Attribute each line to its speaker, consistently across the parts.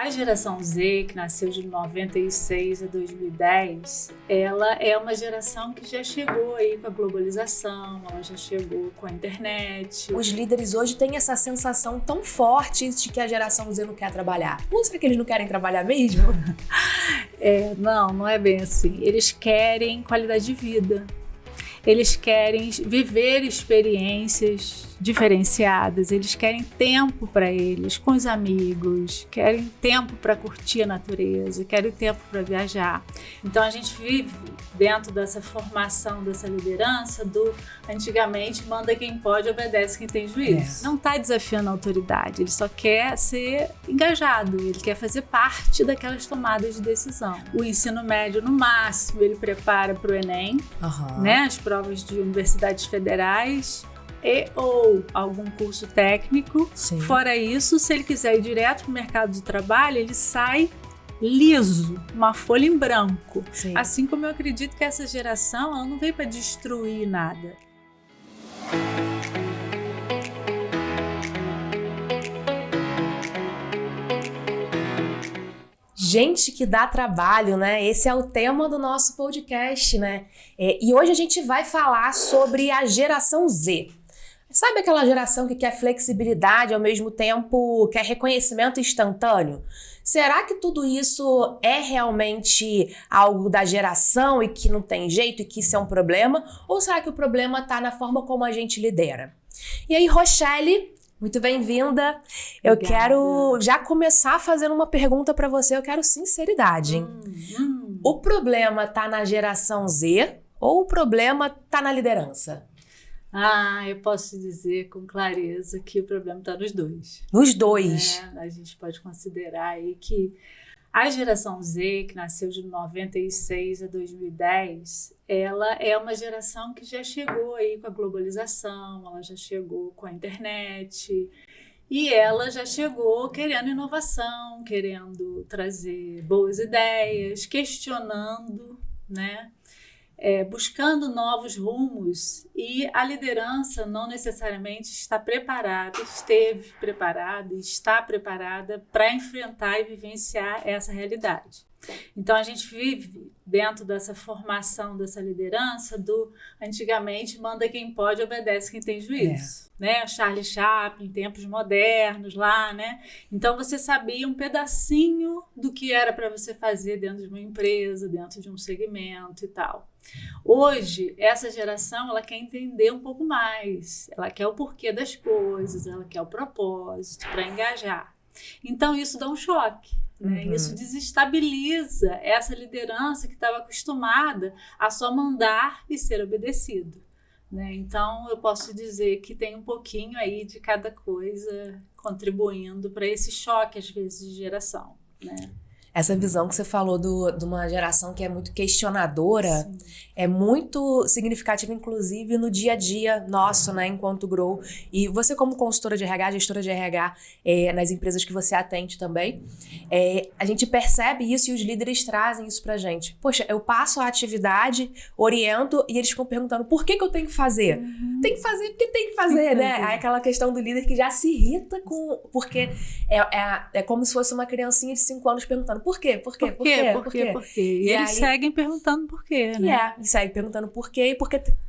Speaker 1: A geração Z, que nasceu de 96 a 2010, ela é uma geração que já chegou aí com a globalização, ela já chegou com a internet.
Speaker 2: Os líderes hoje têm essa sensação tão forte de que a geração Z não quer trabalhar. Ou será que eles não querem trabalhar mesmo?
Speaker 1: Não é bem assim. Eles querem qualidade de vida. Eles querem viver experiências diferenciadas, eles querem tempo para eles, com os amigos, querem tempo para curtir a natureza, querem tempo para viajar. Então a gente vive dentro dessa formação, dessa liderança do antigamente manda quem pode, obedece quem tem juízo. Não está desafiando a autoridade, ele só quer ser engajado, ele quer fazer parte daquelas tomadas de decisão. O ensino médio, no máximo, ele prepara para o Enem, né, as provas de universidades federais, ou algum curso técnico.
Speaker 2: Sim.
Speaker 1: Fora isso, se ele quiser ir direto para o mercado de trabalho, ele sai liso, uma folha em branco.
Speaker 2: Sim.
Speaker 1: Assim como eu acredito que essa geração ela não veio para destruir nada.
Speaker 2: Gente que dá trabalho, né? Esse é o tema do nosso podcast, né? E hoje a gente vai falar sobre a geração Z. Sabe aquela geração que quer flexibilidade, ao mesmo tempo quer reconhecimento instantâneo? Será que tudo isso é realmente algo da geração e que não tem jeito e que isso é um problema? Ou será que o problema está na forma como a gente lidera? E aí, Rochelle, muito bem-vinda. Eu quero já começar fazendo uma pergunta para você, eu quero sinceridade. O problema está na geração Z ou o problema está na liderança?
Speaker 1: Eu posso dizer com clareza que o problema está nos dois.
Speaker 2: Nos dois.
Speaker 1: A gente pode considerar aí que a geração Z, que nasceu de 96 a 2010, ela é uma geração que já chegou aí com a globalização, ela já chegou com a internet e ela já chegou querendo inovação, querendo trazer boas ideias, questionando, né? Buscando novos rumos, e a liderança não necessariamente está preparada, esteve preparada e está preparada para enfrentar e vivenciar essa realidade. Então a gente vive dentro dessa formação dessa liderança do antigamente manda quem pode, obedece quem tem juízo. Né? Charlie Chaplin, tempos modernos lá, né? Então você sabia um pedacinho do que era para você fazer dentro de uma empresa, dentro de um segmento e tal. Hoje, essa geração, ela quer entender um pouco mais, ela quer o porquê das coisas, ela quer o propósito para engajar. Então isso dá um choque. Né? Isso desestabiliza essa liderança que estava acostumada a só mandar e ser obedecido. Né? Então eu posso dizer que tem um pouquinho aí de cada coisa contribuindo para esse choque, às vezes, de geração. Né?
Speaker 2: Essa visão que você falou de uma geração que é muito questionadora,
Speaker 1: Sim.
Speaker 2: É muito significativa, inclusive, no dia a dia nosso, né, enquanto Grow. E você, como consultora de RH, gestora de RH, nas empresas que você atende também, a gente percebe isso e os líderes trazem isso pra gente. Poxa, eu passo a atividade, oriento e eles ficam perguntando por que eu tenho que fazer? Tem que fazer porque tem que fazer, né? Aí aquela questão do líder que já se irrita porque é como se fosse uma criancinha de 5 anos perguntando por quê? Por quê?
Speaker 1: Por quê? E eles seguem perguntando por quê, né?
Speaker 2: E segue perguntando por quê,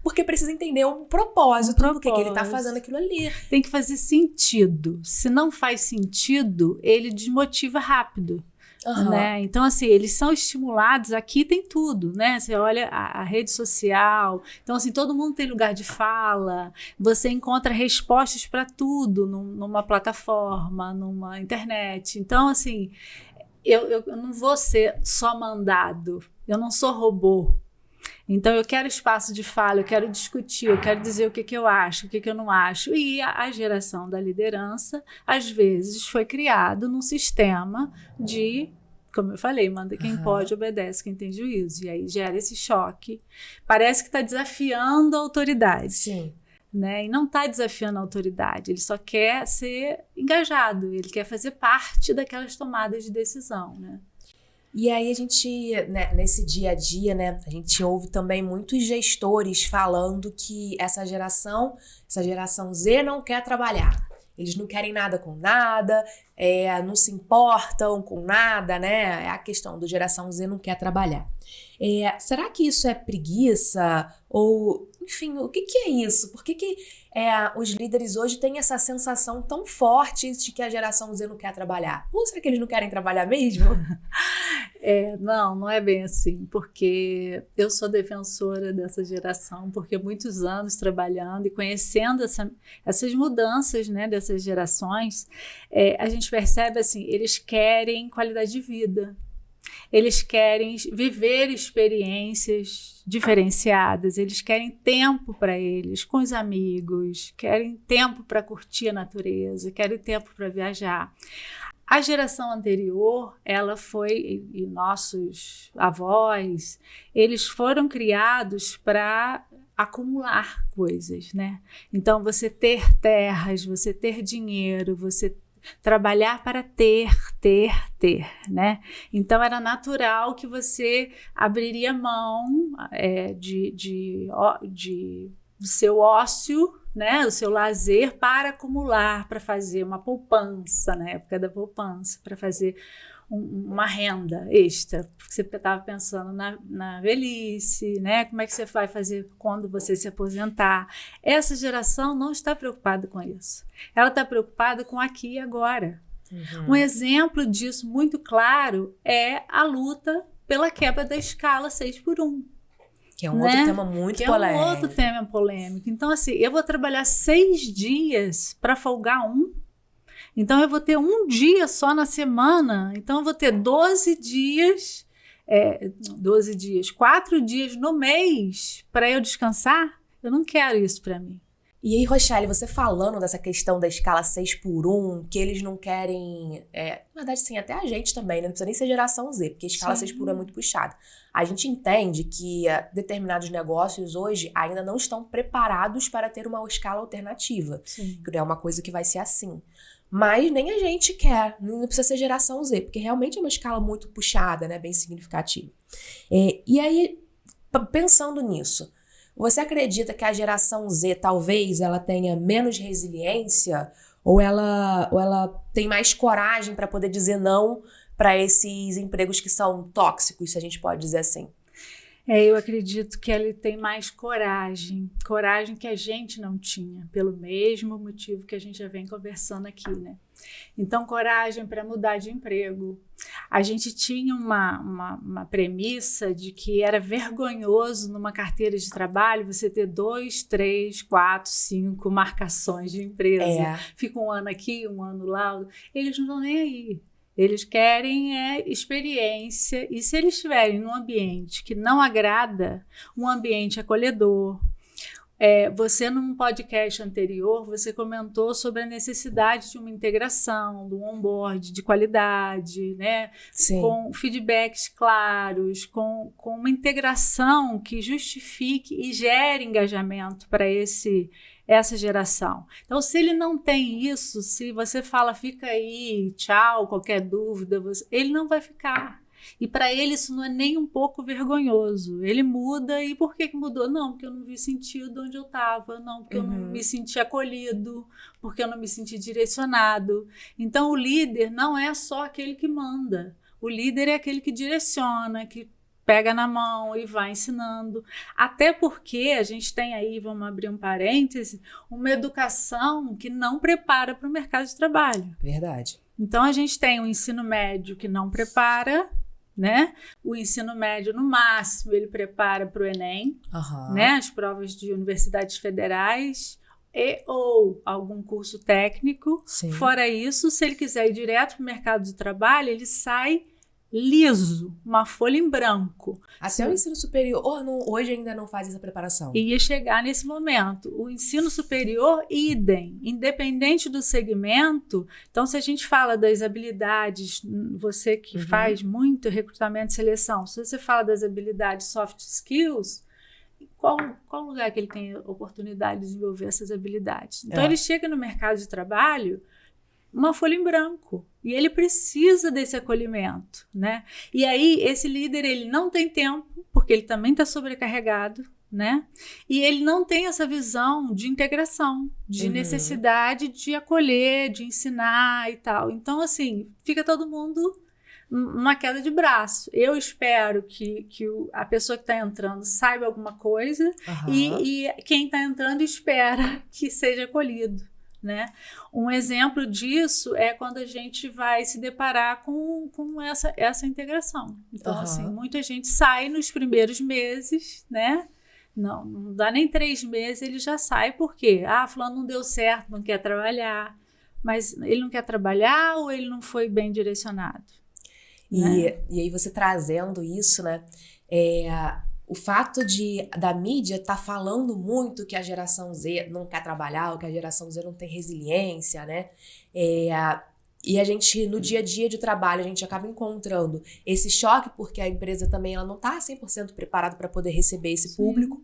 Speaker 2: porque precisa entender um propósito do que ele tá fazendo aquilo ali.
Speaker 1: Tem que fazer sentido. Se não faz sentido, ele desmotiva rápido. Né? Então, assim, eles são estimulados, aqui tem tudo, né? Você olha a rede social, então, assim, todo mundo tem lugar de fala, você encontra respostas para tudo numa plataforma, numa internet. Então, assim, eu não vou ser só mandado, eu não sou robô. Então eu quero espaço de fala, eu quero discutir, eu quero dizer o que eu acho, o que eu não acho. E a geração da liderança, às vezes, foi criado num sistema de, como eu falei, manda quem pode, obedece quem tem juízo. E aí gera esse choque. Parece que está desafiando a autoridade.
Speaker 2: Sim.
Speaker 1: Né? E não está desafiando a autoridade, ele só quer ser engajado, ele quer fazer parte daquelas tomadas de decisão, né?
Speaker 2: E aí a gente, né, nesse dia a dia, né, a gente ouve também muitos gestores falando que essa geração Z não quer trabalhar. eles não querem nada com nada, não se importam com nada, né? É a questão do geração Z não quer trabalhar. Será que isso é preguiça? Ou, enfim, o que é isso? Por que os líderes hoje têm essa sensação tão forte de que a geração Z não quer trabalhar? Ou será que eles não querem trabalhar mesmo?
Speaker 1: Não é bem assim, porque eu sou defensora dessa geração, porque muitos anos trabalhando e conhecendo essas mudanças, né, dessas gerações, a gente percebe assim, eles querem qualidade de vida. Eles querem viver experiências diferenciadas, eles querem tempo para eles, com os amigos, querem tempo para curtir a natureza, querem tempo para viajar. A geração anterior, ela foi, e nossos avós, eles foram criados para acumular coisas, né? Então, você ter terras, você ter dinheiro, você trabalhar para ter, né? Então era natural que você abriria mão do seu ócio, né? O seu lazer para acumular, para fazer uma poupança, na época da poupança, para fazer uma renda extra, porque você estava pensando na velhice, né? Como é que você vai fazer quando você se aposentar? Essa geração não está preocupada com isso. Ela está preocupada com aqui e agora. Um exemplo disso muito claro é a luta pela quebra da escala 6x1.
Speaker 2: Que é um outro tema muito polêmico.
Speaker 1: É um outro tema polêmico. Então, assim, eu vou trabalhar 6 dias para folgar um. Então, eu vou ter um dia só na semana. Então, eu vou ter 12 dias, 4 dias no mês para eu descansar. Eu não quero isso para mim.
Speaker 2: E aí, Rochelle, você falando dessa questão da escala 6x1, que eles não querem... na verdade, sim, até a gente também, né? Não precisa nem ser geração Z, porque a escala 6x1 é muito puxada. A gente entende que determinados negócios hoje ainda não estão preparados para ter uma escala alternativa.
Speaker 1: Sim.
Speaker 2: Que não é uma coisa que vai ser assim. Mas nem a gente quer, não precisa ser geração Z, porque realmente é uma escala muito puxada, né? Bem significativa. E aí, pensando nisso, você acredita que a geração Z, talvez, ela tenha menos resiliência ou ela tem mais coragem para poder dizer não para esses empregos que são tóxicos, se a gente pode dizer assim?
Speaker 1: Eu acredito que ele tem mais coragem que a gente não tinha, pelo mesmo motivo que a gente já vem conversando aqui, né? Então, coragem para mudar de emprego. A gente tinha uma premissa de que era vergonhoso numa carteira de trabalho você ter 2, 3, 4, 5 marcações de empresa. Fica um ano aqui, um ano lá. Eles não estão nem aí. Eles querem experiência, e se eles estiverem num ambiente que não agrada, um ambiente acolhedor. Você, num podcast anterior, você comentou sobre a necessidade de uma integração, de um onboard de qualidade, né?
Speaker 2: Sim.
Speaker 1: Com feedbacks claros, com uma integração que justifique e gere engajamento para essa geração. Então, se ele não tem isso, se você fala, fica aí, tchau, qualquer dúvida, ele não vai ficar. E para ele isso não é nem um pouco vergonhoso. Ele muda, e por que mudou? Não, porque eu não vi sentido onde eu estava, não, porque eu não me senti acolhido, porque eu não me senti direcionado. Então, o líder não é só aquele que manda. O líder é aquele que direciona, que pega na mão e vai ensinando. Até porque a gente tem aí, vamos abrir um parêntese, uma educação que não prepara para o mercado de trabalho.
Speaker 2: Verdade.
Speaker 1: Então, a gente tem o ensino médio que não prepara, né? O ensino médio, no máximo, ele prepara para o Enem, né? As provas de universidades federais ou algum curso técnico.
Speaker 2: Sim.
Speaker 1: Fora isso, se ele quiser ir direto para o mercado de trabalho, ele sai liso, uma folha em branco.
Speaker 2: Até o ensino superior, hoje ainda não faz essa preparação.
Speaker 1: Ia chegar nesse momento. O ensino superior, idem, independente do segmento. Então, se a gente fala das habilidades, você que faz muito recrutamento e seleção, se você fala das habilidades soft skills, qual lugar que ele tem oportunidade de desenvolver essas habilidades? Então, ele chega no mercado de trabalho uma folha em branco. E ele precisa desse acolhimento, né? E aí, esse líder, ele não tem tempo, porque ele também está sobrecarregado, né? E ele não tem essa visão de integração, de necessidade de acolher, de ensinar e tal. Então, assim, fica todo mundo numa queda de braço. Eu espero que a pessoa que está entrando saiba alguma coisa e quem está entrando espera que seja acolhido, né? Um exemplo disso é quando a gente vai se deparar com essa integração. Então, assim, muita gente sai nos primeiros meses, né? Não dá nem 3 meses, ele já sai. Por quê? Fulano não deu certo, não quer trabalhar. Mas ele não quer trabalhar ou ele não foi bem direcionado?
Speaker 2: E aí você trazendo isso, né? O fato da mídia estar falando muito que a geração Z não quer trabalhar, ou que a geração Z não tem resiliência, né? E a gente, no dia a dia de trabalho, a gente acaba encontrando esse choque, porque a empresa também ela não está 100% preparada para poder receber esse público.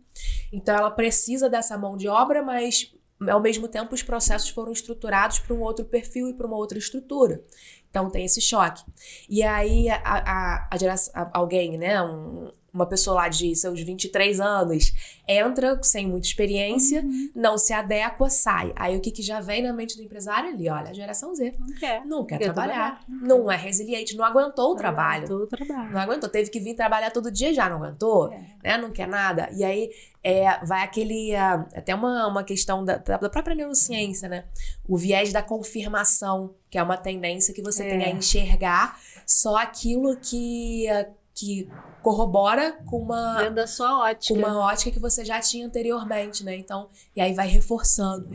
Speaker 2: Então, ela precisa dessa mão de obra, mas, ao mesmo tempo, os processos foram estruturados para um outro perfil e para uma outra estrutura. Então, tem esse choque. E aí, alguém, né, uma pessoa lá de seus 23 anos, entra sem muita experiência, não se adequa, sai. Aí o que já vem na mente do empresário ali? Olha, a geração Z não quer trabalhar, não é resiliente, não aguentou o trabalho. Não aguentou, teve que vir trabalhar todo dia, já não aguentou, né? Não quer nada. E aí vai aquele, até uma questão da própria neurociência, né? O viés da confirmação, que é uma tendência que você tem a enxergar só aquilo que corrobora com
Speaker 1: dentro da sua ótica.
Speaker 2: Com uma ótica que você já tinha anteriormente, né? Então, e aí vai reforçando.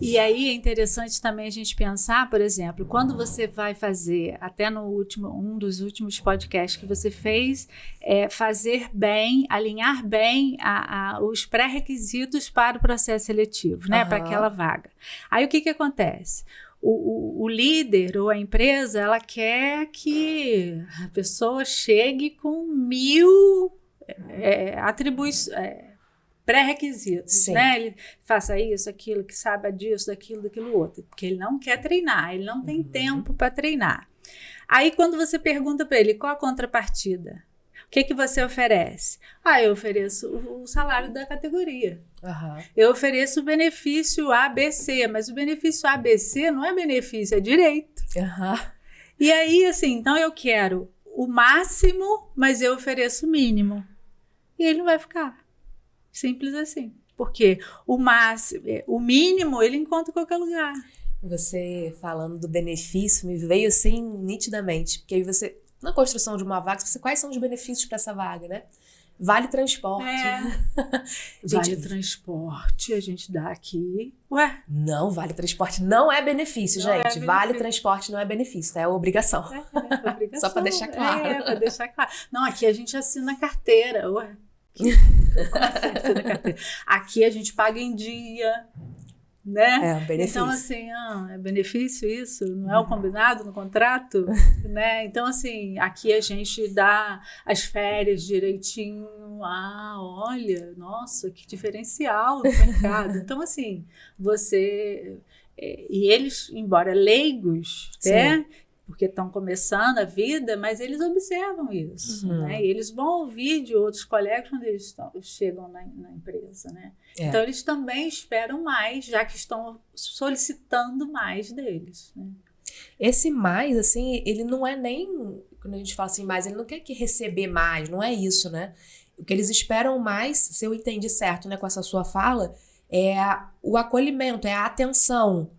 Speaker 1: E aí é interessante também a gente pensar, por exemplo, quando você vai fazer, até um dos últimos podcasts que você fez, fazer bem, alinhar bem os pré-requisitos para o processo seletivo, né? Para aquela vaga. Aí o que acontece? O líder ou a empresa, ela quer que a pessoa chegue com 1000 pré-requisitos, né? Ele faça isso, aquilo, que saiba disso, daquilo outro. Porque ele não quer treinar, ele não tem tempo para treinar. Aí, quando você pergunta para ele qual a contrapartida, o que você oferece? Eu ofereço o salário da categoria. Eu ofereço o benefício ABC, mas o benefício ABC não é benefício, é direito. E aí, assim, então eu quero o máximo, mas eu ofereço o mínimo. E ele não vai ficar. Simples assim. Porque o mínimo, ele encontra em qualquer lugar.
Speaker 2: Você falando do benefício, me veio assim nitidamente. Porque aí você, na construção de uma vaga, quais são os benefícios para essa vaga, né? Vale transporte.
Speaker 1: Vale transporte, a gente dá aqui.
Speaker 2: Não, vale transporte não é benefício, gente. Vale transporte não é benefício, é obrigação.
Speaker 1: Obrigação.
Speaker 2: Só para deixar claro.
Speaker 1: Para deixar claro. Não, aqui a gente assina carteira. Como assim assina carteira? Aqui a gente paga em dia. Né?
Speaker 2: Benefício.
Speaker 1: Então, assim, é benefício isso? Não é o combinado no contrato? Né? Então, assim, aqui a gente dá as férias direitinho. Olha, nossa, que diferencial no mercado. Então, assim, e eles, embora leigos, né? Porque estão começando a vida, mas eles observam isso, né? E eles vão ouvir de outros colegas quando eles chegam na empresa, né? Então, eles também esperam mais, já que estão solicitando mais deles, né?
Speaker 2: Esse mais, assim, ele não é nem... Quando a gente fala assim mais, ele não quer que receber mais, não é isso, né? O que eles esperam mais, se eu entendi certo, né, com essa sua fala, é o acolhimento, é a atenção.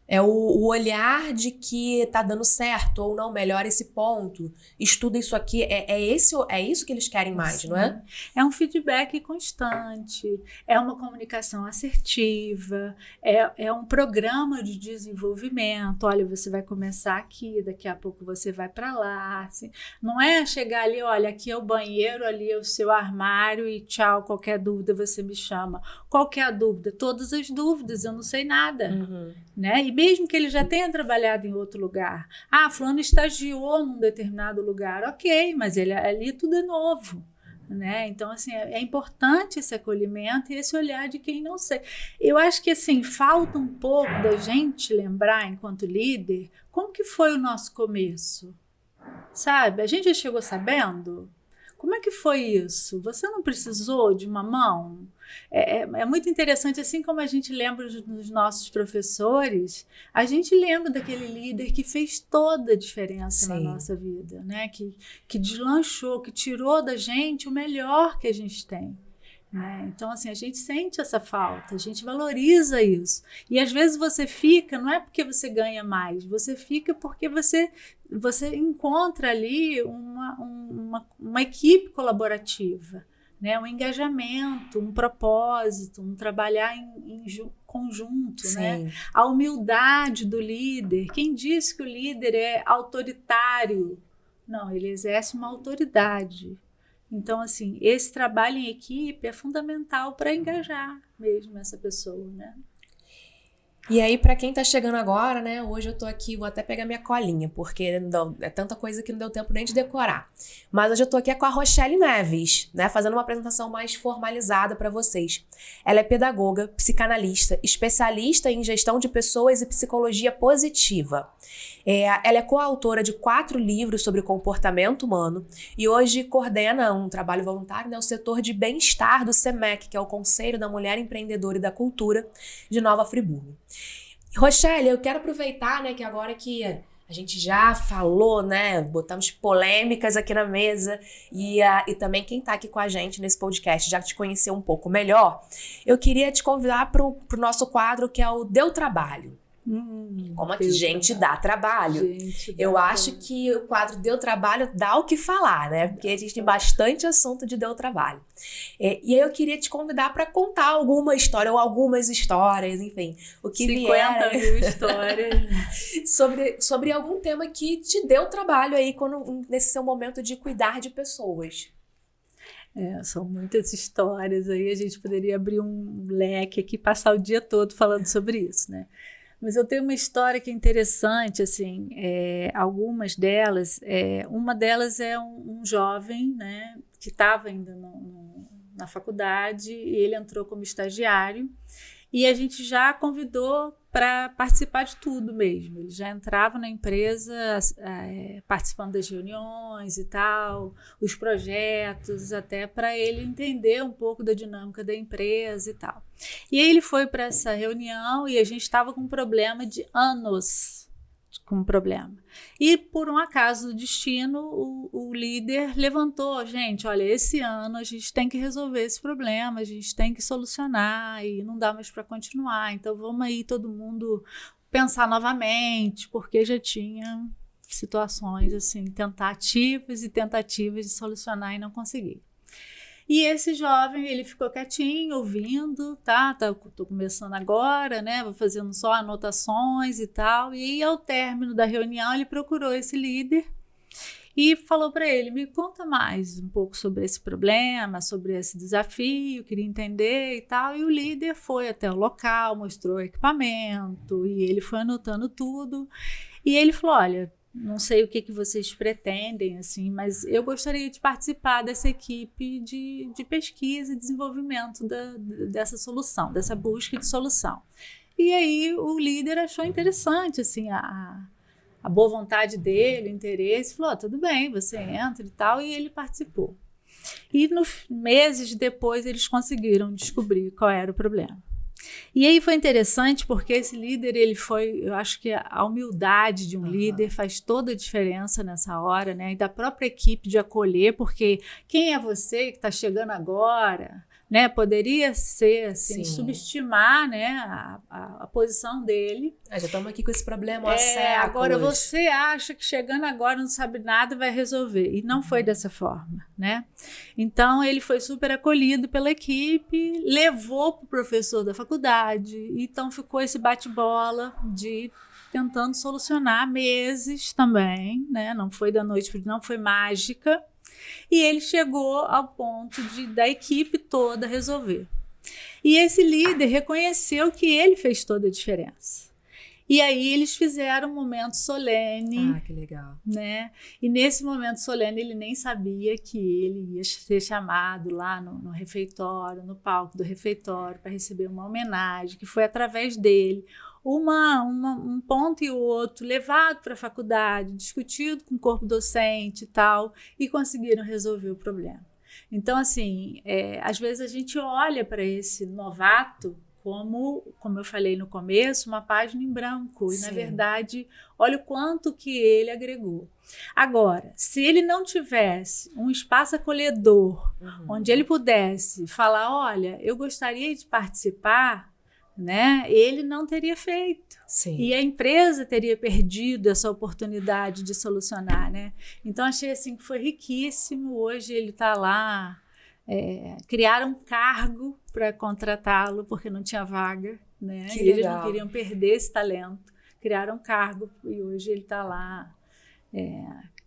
Speaker 2: É o olhar de que tá dando certo ou não, melhora esse ponto, estuda isso aqui, é isso que eles querem mais, não é?
Speaker 1: É um feedback constante, é uma comunicação assertiva, é um programa de desenvolvimento. Olha, você vai começar aqui, daqui a pouco você vai para lá. Assim. Não é chegar ali, olha, aqui é o banheiro, ali é o seu armário e tchau, qualquer dúvida você me chama. Qual que é a dúvida? Todas as dúvidas, eu não sei nada, né? E mesmo que ele já tenha trabalhado em outro lugar. Fulano estagiou num determinado lugar. Ok, mas ali tudo é novo. Né? Então, assim, é importante esse acolhimento e esse olhar de quem não sei. Eu acho que, assim, falta um pouco da gente lembrar, enquanto líder, como que foi o nosso começo. Sabe? A gente já chegou sabendo? Como é que foi isso? Você não precisou de uma mão? É muito interessante, assim como a gente lembra dos nossos professores, a gente lembra daquele líder que fez toda a diferença na nossa vida, né? Que deslanchou, que tirou da gente o melhor que a gente tem. Né? Então, assim, a gente sente essa falta, a gente valoriza isso. E às vezes você fica, não é porque você ganha mais, você fica porque você encontra ali uma equipe colaborativa, né? Um engajamento, um propósito, um trabalhar em conjunto. Né? A humildade do líder. Quem diz que o líder é autoritário? Não, ele exerce uma autoridade. Então, assim, esse trabalho em equipe é fundamental para engajar mesmo essa pessoa, né?
Speaker 2: E aí, para quem tá chegando agora, né, hoje eu tô aqui, vou até pegar minha colinha, porque é tanta coisa que não deu tempo nem de decorar. Mas hoje eu tô aqui com a Rochelle Neves, né, fazendo uma apresentação mais formalizada para vocês. Ela é pedagoga, psicanalista, especialista em gestão de pessoas e psicologia positiva. Ela é coautora de 4 livros sobre comportamento humano e hoje coordena um trabalho voluntário no setor de bem-estar do SEMEC, que é o Conselho da Mulher Empreendedora e da Cultura de Nova Friburgo. Rochelle, eu quero aproveitar, né, que agora que a gente já falou, né, botamos polêmicas aqui na mesa e também quem tá aqui com a gente nesse podcast já te conheceu um pouco melhor, eu queria te convidar pro nosso quadro que é o Deu Trabalho. Como é que gente dá trabalho? Eu acho que o quadro Deu Trabalho dá o que falar, né? Porque a gente tem bastante assunto de Deu Trabalho. E aí eu queria te convidar para contar alguma história ou algumas histórias, enfim, o que
Speaker 1: 50 mil histórias
Speaker 2: sobre algum tema que te deu trabalho aí nesse seu momento de cuidar de pessoas.
Speaker 1: São muitas histórias aí, a gente poderia abrir um leque aqui e passar o dia todo falando sobre isso, né? Mas eu tenho uma história que é interessante, assim, algumas delas, uma delas é um jovem, né, que estava ainda na faculdade e ele entrou como estagiário e a gente já convidou para participar de tudo mesmo. Ele já entrava na empresa participando das reuniões e tal, os projetos, até para ele entender um pouco da dinâmica da empresa e tal. E aí ele foi para essa reunião e a gente estava com um problema de anos. E por um acaso do destino, o líder levantou, gente, olha, esse ano a gente tem que resolver esse problema, a gente tem que solucionar e não dá mais para continuar, então vamos aí todo mundo pensar novamente, porque já tinha situações assim, tentativas de solucionar e não conseguir. E esse jovem, ele ficou quietinho, ouvindo, tô começando agora, né, vou fazendo só anotações e tal, e aí, ao término da reunião, ele procurou esse líder e falou para ele, me conta mais um pouco sobre esse problema, sobre esse desafio, queria entender e tal, e o líder foi até o local, mostrou o equipamento, e ele foi anotando tudo, e ele falou, olha, não sei o que vocês pretendem, assim, mas eu gostaria de participar dessa equipe de pesquisa e desenvolvimento dessa solução, dessa busca de solução. E aí o líder achou interessante, assim, a boa vontade dele, o interesse, falou, tudo bem, você entra e tal, e ele participou. E meses depois eles conseguiram descobrir qual era o problema. E aí foi interessante porque esse líder, eu acho que a humildade de um líder faz toda a diferença nessa hora, né? E da própria equipe de acolher, porque quem é você que está chegando agora, né? Poderia ser, assim, subestimar, né? A posição dele.
Speaker 2: Já estamos aqui com esse problema há séculos.
Speaker 1: Agora você acha que chegando agora não sabe nada e vai resolver. E não foi dessa forma, né? Então ele foi super acolhido pela equipe, levou para o professor da faculdade, então ficou esse bate-bola de tentando solucionar meses também, né? Não foi da noite para o dia, não foi mágica. E ele chegou ao ponto da equipe toda resolver. E esse líder reconheceu que ele fez toda a diferença. E aí eles fizeram um momento solene.
Speaker 2: Ah, que legal.
Speaker 1: Né? E nesse momento solene ele nem sabia que ele ia ser chamado lá no refeitório, no palco do refeitório, para receber uma homenagem, que foi através dele. um ponto e o outro levado para a faculdade, discutido com o corpo docente e tal, e conseguiram resolver o problema. Então, assim, às vezes a gente olha para esse novato como eu falei no começo, uma página em branco. E, na verdade, olha o quanto que ele agregou. Agora, se ele não tivesse um espaço acolhedor, onde ele pudesse falar, olha, eu gostaria de participar, né? Ele não teria feito.
Speaker 2: Sim.
Speaker 1: E a empresa teria perdido essa oportunidade de solucionar, né? Então, achei assim que foi riquíssimo. Hoje ele está lá. Criaram um cargo para contratá-lo porque não tinha vaga, né?
Speaker 2: Que
Speaker 1: e eles
Speaker 2: legal.
Speaker 1: não queriam perder esse talento. Criaram um cargo e hoje ele está lá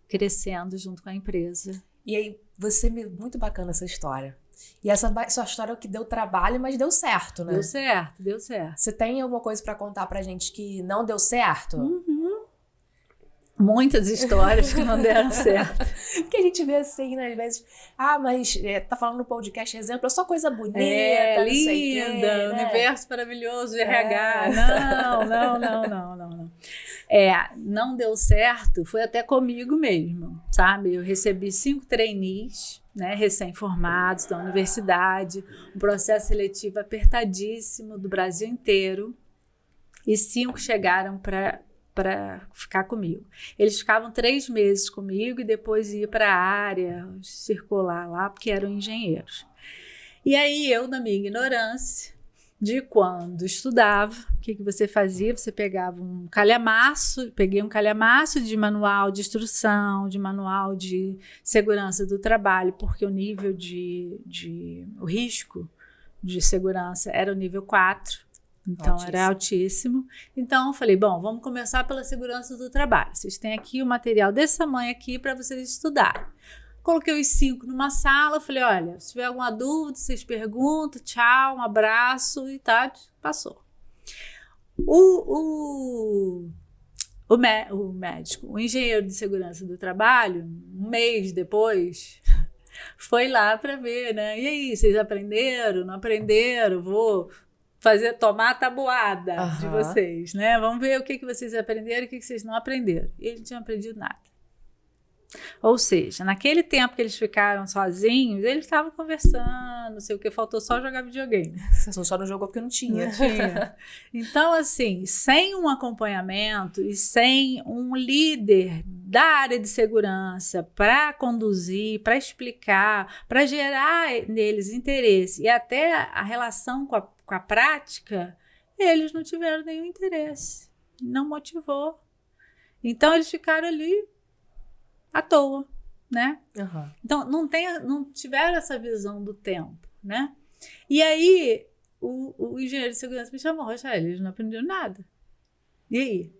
Speaker 1: crescendo junto com a empresa.
Speaker 2: E aí, muito bacana essa história. E essa sua história é o que deu trabalho, mas deu certo, né?
Speaker 1: Deu certo.
Speaker 2: Você tem alguma coisa para contar pra gente que não deu certo?
Speaker 1: Muitas histórias que não deram certo.
Speaker 2: Porque a gente vê assim, né? Às vezes, mas tá falando no podcast, exemplo, é só coisa bonita, não sei
Speaker 1: linda,
Speaker 2: quê, né?
Speaker 1: universo maravilhoso de RH. Não. Não deu certo, foi até comigo mesmo, sabe? Eu recebi 5 trainees, né, recém-formados da universidade, um processo seletivo apertadíssimo do Brasil inteiro, e 5 chegaram para ficar comigo. Eles ficavam 3 meses comigo e depois ia para a área circular lá, porque eram engenheiros. E aí eu, na minha ignorância, de quando estudava, o que você fazia? Você pegava um calhamaço, peguei um calhamaço de manual de instrução, de manual de segurança do trabalho, porque o nível o risco de segurança era o nível 4, então altíssimo. Era altíssimo. Então eu falei, bom, vamos começar pela segurança do trabalho. Vocês têm aqui o material desse tamanho aqui para vocês estudarem. Coloquei os 5 numa sala, falei, olha, se tiver alguma dúvida, vocês perguntam, tchau, um abraço e tá, passou. O médico, o engenheiro de segurança do trabalho, um mês depois, foi lá para ver, né? E aí, vocês aprenderam? Não aprenderam? Vou tomar a tabuada de vocês, né? Vamos ver o que vocês aprenderam e o que vocês não aprenderam. E eles não tinham aprendido nada. Ou seja, naquele tempo que eles ficaram sozinhos, eles estavam conversando, não sei o que, faltou só jogar videogame.
Speaker 2: Você só não jogou porque não tinha.
Speaker 1: Não tinha. Então, assim, sem um acompanhamento e sem um líder da área de segurança para conduzir, para explicar, para gerar neles interesse e até a relação com a prática, eles não tiveram nenhum interesse, não motivou. Então, eles ficaram ali à toa, né? Então, não tiveram essa visão do tempo, né? E aí, o engenheiro de segurança me chamou, Rochelle, eles não aprenderam nada. E aí?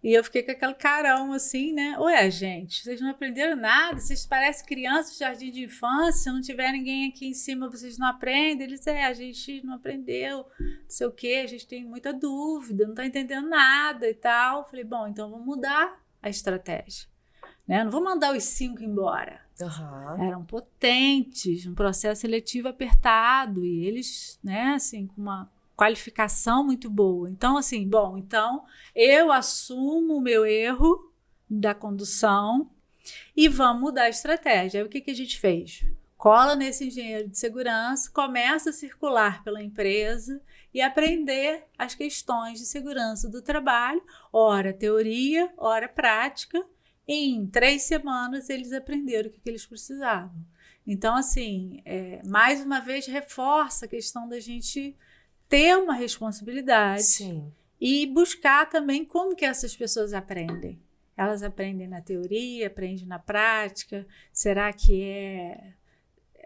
Speaker 1: E eu fiquei com aquele carão assim, né? Ué, gente, vocês não aprenderam nada? Vocês parecem crianças de jardim de infância, se não tiver ninguém aqui em cima, vocês não aprendem? Eles, a gente não aprendeu, não sei o quê, a gente tem muita dúvida, não tá entendendo nada e tal. Falei, bom, então vamos mudar a estratégia. Né? Não vou mandar os 5 embora. Eram potentes, um processo seletivo apertado e eles, né, assim, com uma qualificação muito boa. Então, assim, então eu assumo o meu erro da condução e vamos mudar a estratégia. Aí o que a gente fez? Cola nesse engenheiro de segurança, começa a circular pela empresa e aprender as questões de segurança do trabalho, ora teoria, ora prática. Em 3 semanas eles aprenderam o que eles precisavam. Então, assim, mais uma vez reforça a questão da gente ter uma responsabilidade.
Speaker 2: Sim.
Speaker 1: E buscar também como que essas pessoas aprendem. Elas aprendem na teoria, aprendem na prática. Será que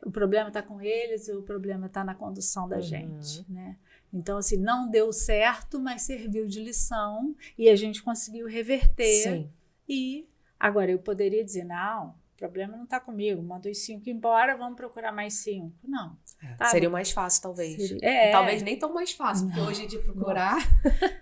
Speaker 1: o problema está com eles ou o problema está na condução da gente, né? Então, assim, não deu certo, mas serviu de lição e a gente conseguiu reverter.
Speaker 2: Sim.
Speaker 1: E agora eu poderia dizer, não, o problema não está comigo, manda os 5 embora, vamos procurar mais 5. Não.
Speaker 2: Seria mais fácil, talvez. Talvez nem tão mais fácil, porque hoje de procurar.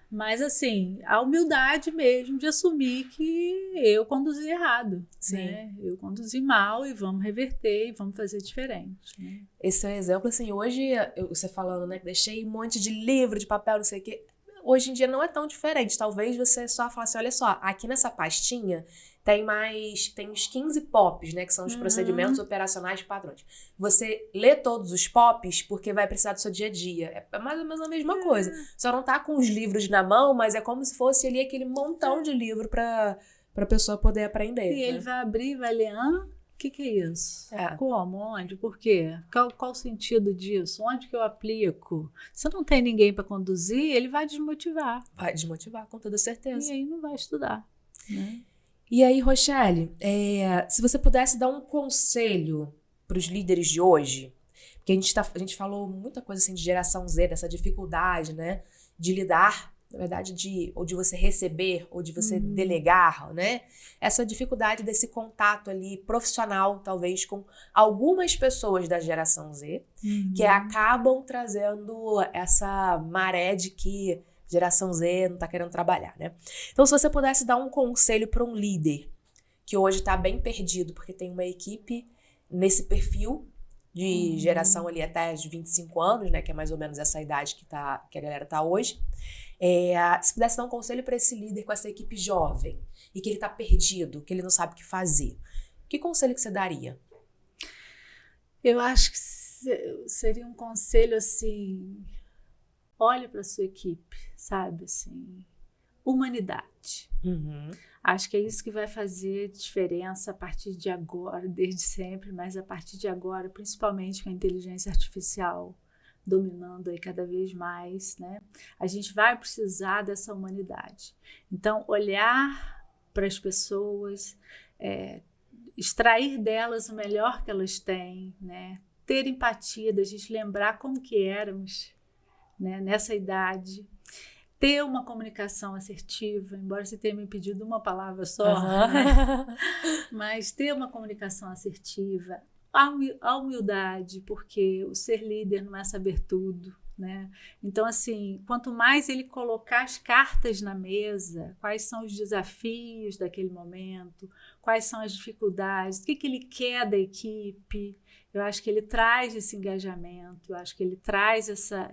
Speaker 1: Mas, assim, a humildade mesmo de assumir que eu conduzi errado.
Speaker 2: Sim.
Speaker 1: Né? Eu conduzi mal e vamos reverter e vamos fazer diferente. Né?
Speaker 2: Esse é um exemplo, assim, hoje, você falando, né, que deixei um monte de livro, de papel, não sei o quê. hoje em dia não é tão diferente. Talvez você só fale assim, olha só, aqui nessa pastinha tem uns 15 POPs, né, que são os procedimentos operacionais de padrões. Você lê todos os POPs porque vai precisar do seu dia a dia. É mais ou menos a mesma coisa. Só não tá com os livros na mão, mas é como se fosse ali aquele montão de livro pra pessoa poder aprender.
Speaker 1: E ele vai abrir e vai ler, o que é isso? Como? Onde? Por quê? Qual o sentido disso? Onde que eu aplico? Se não tem ninguém para conduzir, ele vai desmotivar.
Speaker 2: Vai desmotivar, com toda certeza.
Speaker 1: E aí não vai estudar, né?
Speaker 2: E aí, Rochelle, se você pudesse dar um conselho para os líderes de hoje, porque a gente falou muita coisa assim de geração Z, dessa dificuldade, né, de lidar, na verdade, ou de você receber, ou de você delegar, né, essa dificuldade desse contato ali profissional, talvez, com algumas pessoas da geração Z, que acabam trazendo essa maré de que geração Z não tá querendo trabalhar, né? Então, se você pudesse dar um conselho para um líder que hoje está bem perdido, porque tem uma equipe nesse perfil de geração ali até os 25 anos, né? Que é mais ou menos essa idade que a galera tá hoje. Se pudesse dar um conselho para esse líder com essa equipe jovem e que ele tá perdido, que ele não sabe o que fazer, que conselho que você daria?
Speaker 1: Eu acho que seria um conselho assim... Olhe para sua equipe, sabe, assim, humanidade. Acho que é isso que vai fazer diferença a partir de agora, desde sempre, mas a partir de agora, principalmente com a inteligência artificial dominando aí cada vez mais, né? A gente vai precisar dessa humanidade. Então, olhar para as pessoas, extrair delas o melhor que elas têm, né? Ter empatia, da gente lembrar como que éramos, né, nessa idade, ter uma comunicação assertiva, embora você tenha me pedido uma palavra só, né? Mas ter uma comunicação assertiva, a humildade, porque o ser líder não é saber tudo, né? Então, assim, quanto mais ele colocar as cartas na mesa, quais são os desafios daquele momento, quais são as dificuldades, o que ele quer da equipe, eu acho que ele traz esse engajamento, eu acho que ele traz essa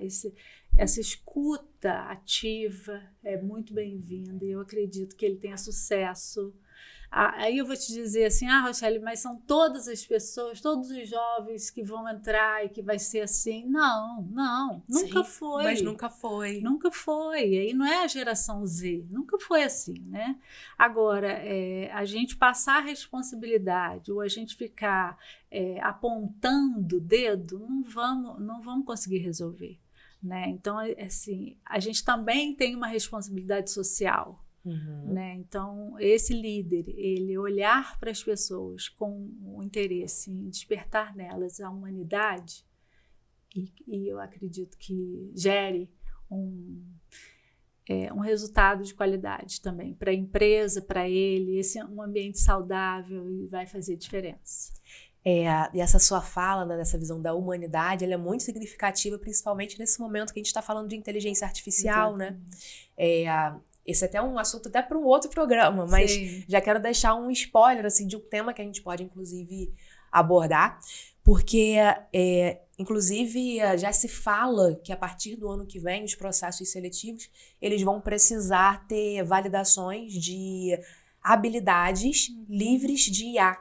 Speaker 1: escuta ativa, é muito bem-vinda, e eu acredito que ele tenha sucesso. Aí eu vou te dizer assim, Rochelle, mas são todas as pessoas, todos os jovens que vão entrar e que vai ser assim. Não, nunca foi.
Speaker 2: Mas nunca foi.
Speaker 1: Nunca foi, aí não é a geração Z, nunca foi assim, né? Agora, a gente passar a responsabilidade ou a gente ficar apontando o dedo, não vamos conseguir resolver, né? Então, assim, a gente também tem uma responsabilidade social. Né? Então, esse líder, ele olhar para as pessoas com o interesse em despertar nelas a humanidade, e eu acredito que gere um resultado de qualidade também para a empresa, para ele, esse é um ambiente saudável e vai fazer diferença.
Speaker 2: E essa sua fala, né, dessa visão da humanidade, ela é muito significativa, principalmente nesse momento que a gente está falando de inteligência artificial, exatamente, né? Esse é até um assunto até para um outro programa, mas sim, já quero deixar um spoiler assim, de um tema que a gente pode, inclusive, abordar, porque, inclusive, já se fala que a partir do ano que vem, os processos seletivos, eles vão precisar ter validações de habilidades livres de IA.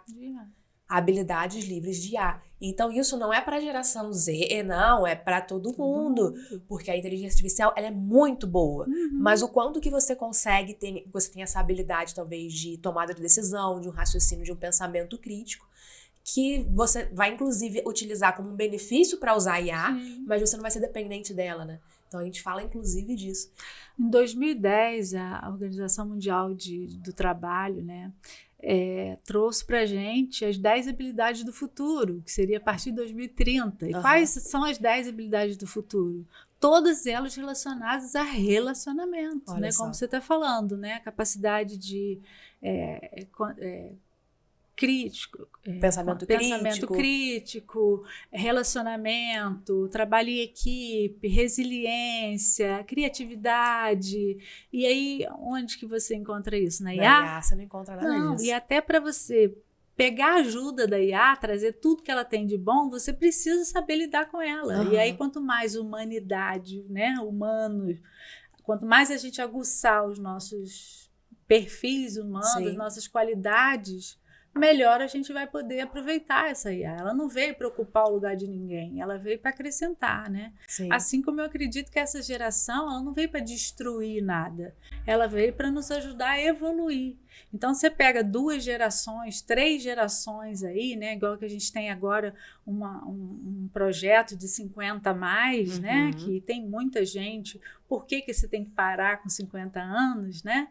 Speaker 2: Habilidades livres de IA. Então, isso não é para a geração Z, não, é para todo mundo, porque a inteligência artificial ela é muito boa, mas o quanto que você consegue você tem essa habilidade, talvez, de tomada de decisão, de um raciocínio, de um pensamento crítico, que você vai, inclusive, utilizar como um benefício para usar a IA, mas você não vai ser dependente dela, né? Então, a gente fala, inclusive, disso.
Speaker 1: Em 2010, a Organização Mundial do Trabalho, né, trouxe para a gente as 10 habilidades do futuro, que seria a partir de 2030. E quais são as 10 habilidades do futuro? Todas elas relacionadas a relacionamento, né? Como você está falando, né? A capacidade de
Speaker 2: pensamento
Speaker 1: crítico, relacionamento, trabalho em equipe, resiliência, criatividade. E aí, onde que você encontra isso? Na IA?
Speaker 2: Na IA você não encontra nada disso.
Speaker 1: E até para você pegar a ajuda da IA, trazer tudo que ela tem de bom, você precisa saber lidar com ela. E aí, quanto mais humanidade, né, quanto mais a gente aguçar os nossos perfis humanos,
Speaker 2: Sim.
Speaker 1: as nossas qualidades, melhor a gente vai poder aproveitar essa IA. Ela não veio para ocupar o lugar de ninguém, ela veio para acrescentar, né?
Speaker 2: Sim.
Speaker 1: Assim como eu acredito que essa geração, ela não veio para destruir nada, ela veio para nos ajudar a evoluir. Então, você pega 2 gerações, 3 gerações aí, né? Igual que a gente tem agora um projeto de 50 a mais, né? Que tem muita gente. Por que você tem que parar com 50 anos, né?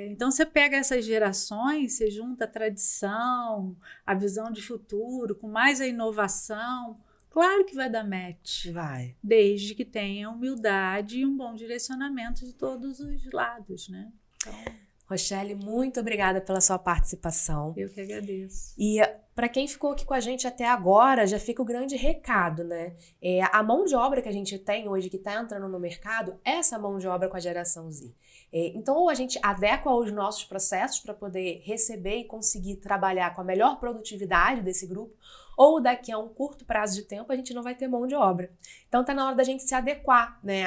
Speaker 1: Então, você pega essas gerações, você junta a tradição, a visão de futuro, com mais a inovação. Claro que vai dar match.
Speaker 2: Vai.
Speaker 1: Desde que tenha humildade e um bom direcionamento de todos os lados, né? Então,
Speaker 2: Rochelle, muito obrigada pela sua participação.
Speaker 1: eu que agradeço.
Speaker 2: E para quem ficou aqui com a gente até agora, já fica o grande recado, né? A mão de obra que a gente tem hoje, que está entrando no mercado, é essa mão de obra com a geração Z. Então, ou a gente adequa os nossos processos para poder receber e conseguir trabalhar com a melhor produtividade desse grupo, ou daqui a um curto prazo de tempo a gente não vai ter mão de obra. Então está na hora da gente se adequar, né,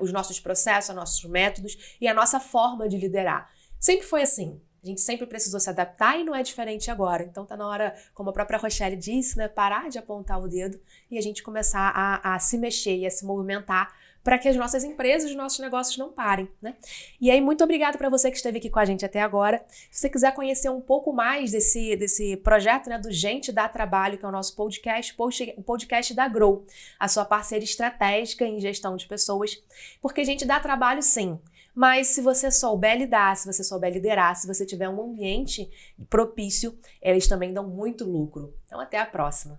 Speaker 2: os nossos processos, aos nossos métodos e a nossa forma de liderar. Sempre foi assim. A gente sempre precisou se adaptar e não é diferente agora. Então tá na hora, como a própria Rochelle disse, né, parar de apontar o dedo e a gente começar a se mexer e a se movimentar para que as nossas empresas, os nossos negócios não parem, né? E aí, muito obrigada para você que esteve aqui com a gente até agora. Se você quiser conhecer um pouco mais desse projeto, né, do Gente Dá Trabalho, que é o nosso podcast, o podcast da Grow, a sua parceira estratégica em gestão de pessoas, porque a gente dá trabalho sim, mas se você souber lidar, se você souber liderar, se você tiver um ambiente propício, eles também dão muito lucro. Então, até a próxima.